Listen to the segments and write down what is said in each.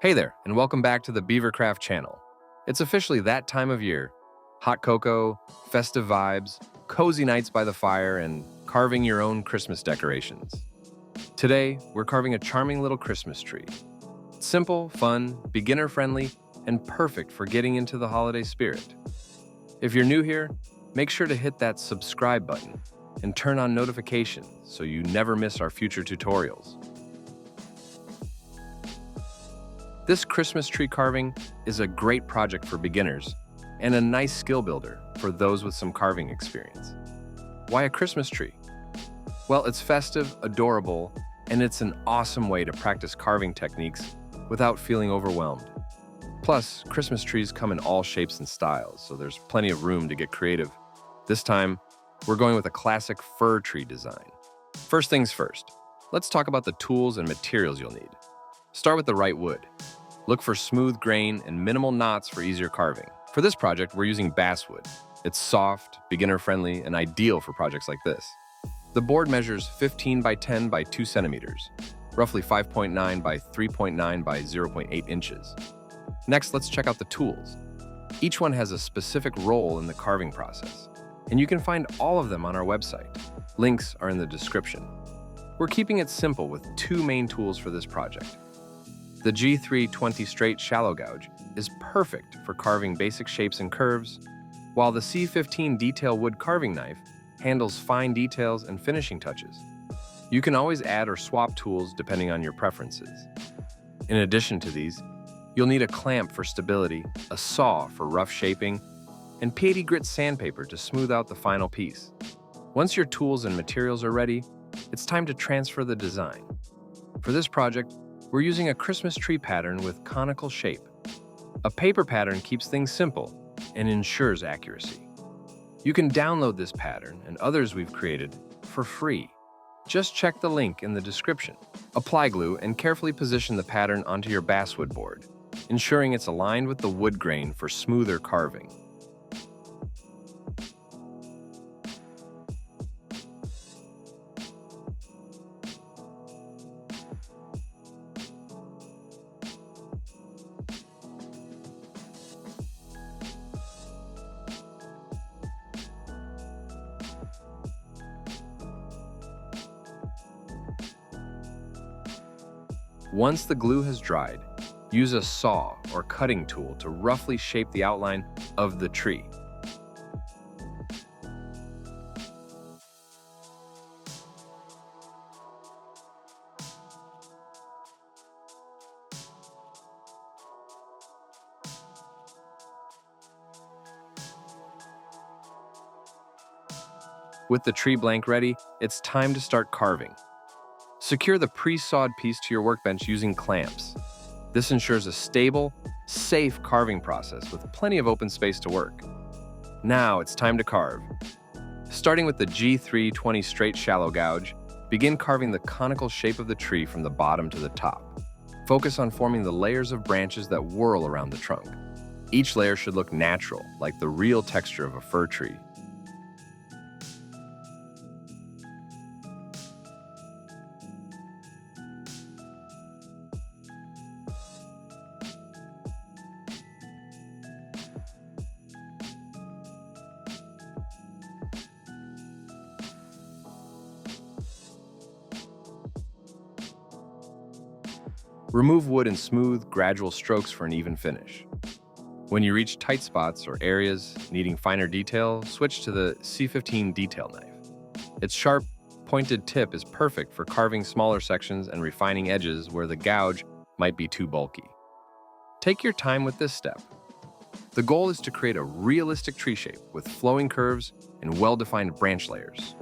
Hey there, and welcome back to the Beavercraft channel. It's officially that time of year. Hot cocoa, festive vibes, cozy nights by the fire, and carving your own Christmas decorations. Today, we're carving a charming little Christmas tree. Simple, fun, beginner-friendly, and perfect for getting into the holiday spirit. If you're new here, make sure to hit that subscribe button and turn on notifications so you never miss our future tutorials. This Christmas tree carving is a great project for beginners and a nice skill builder for those with some carving experience. Why a Christmas tree? Well, it's festive, adorable, and it's an awesome way to practice carving techniques without feeling overwhelmed. Plus, Christmas trees come in all shapes and styles, so there's plenty of room to get creative. This time, we're going with a classic fir tree design. First things first, let's talk about the tools and materials you'll need. Start with the right wood. Look for smooth grain and minimal knots for easier carving. For this project, we're using basswood. It's soft, beginner-friendly, and ideal for projects like this. The board measures 15 by 10 by 2 centimeters, roughly 5.9 by 3.9 by 0.8 inches. Next, let's check out the tools. Each one has a specific role in the carving process, and you can find all of them on our website. Links are in the description. We're keeping it simple with two main tools for this project. The G320 straight shallow gouge is perfect for carving basic shapes and curves, while the C15 detail wood carving knife handles fine details and finishing touches. You can always add or swap tools depending on your preferences. In addition to these, you'll need a clamp for stability, a saw for rough shaping, and P80 grit sandpaper to smooth out the final piece. Once your tools and materials are ready, it's time to transfer the design. For this project, we're using a Christmas tree pattern with conical shape. A paper pattern keeps things simple and ensures accuracy. You can download this pattern and others we've created for free. Just check the link in the description. Apply glue and carefully position the pattern onto your basswood board, ensuring it's aligned with the wood grain for smoother carving. Once the glue has dried, use a saw or cutting tool to roughly shape the outline of the tree. With the tree blank ready, it's time to start carving. Secure the pre-sawed piece to your workbench using clamps. This ensures a stable, safe carving process with plenty of open space to work. Now it's time to carve. Starting with the G320 straight shallow gouge, begin carving the conical shape of the tree from the bottom to the top. Focus on forming the layers of branches that whirl around the trunk. Each layer should look natural, like the real texture of a fir tree. Remove wood in smooth, gradual strokes for an even finish. When you reach tight spots or areas needing finer detail, switch to the C15 detail knife. Its sharp, pointed tip is perfect for carving smaller sections and refining edges where the gouge might be too bulky. Take your time with this step. The goal is to create a realistic tree shape with flowing curves and well-defined branch layers.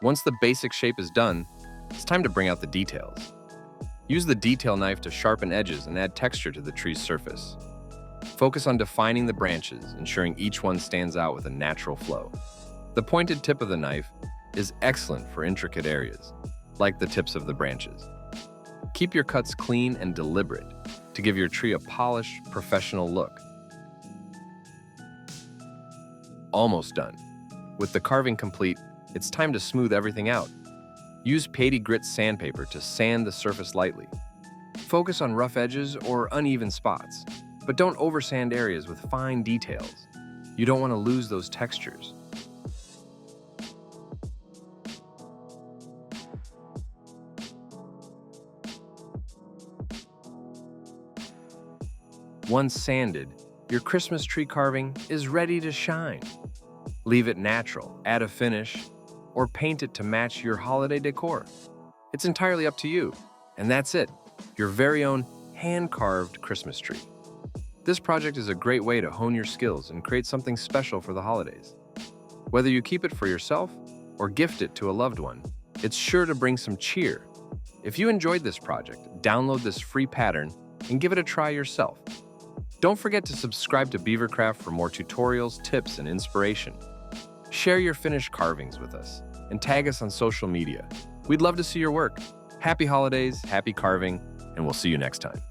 Once the basic shape is done, it's time to bring out the details. Use the detail knife to sharpen edges and add texture to the tree's surface. Focus on defining the branches, ensuring each one stands out with a natural flow. The pointed tip of the knife is excellent for intricate areas, like the tips of the branches. Keep your cuts clean and deliberate to give your tree a polished, professional look. Almost done. With the carving complete, it's time to smooth everything out. Use Patty Grit sandpaper to sand the surface lightly. Focus on rough edges or uneven spots, but don't oversand areas with fine details. You don't want to lose those textures. Once sanded, your Christmas tree carving is ready to shine. Leave it natural, add a finish, or paint it to match your holiday decor. It's entirely up to you. And that's it, your very own hand-carved Christmas tree. This project is a great way to hone your skills and create something special for the holidays. Whether you keep it for yourself or gift it to a loved one, it's sure to bring some cheer. If you enjoyed this project, download this free pattern and give it a try yourself. Don't forget to subscribe to Beavercraft for more tutorials, tips, and inspiration. Share your finished carvings with us and tag us on social media. We'd love to see your work. Happy holidays, happy carving, and we'll see you next time.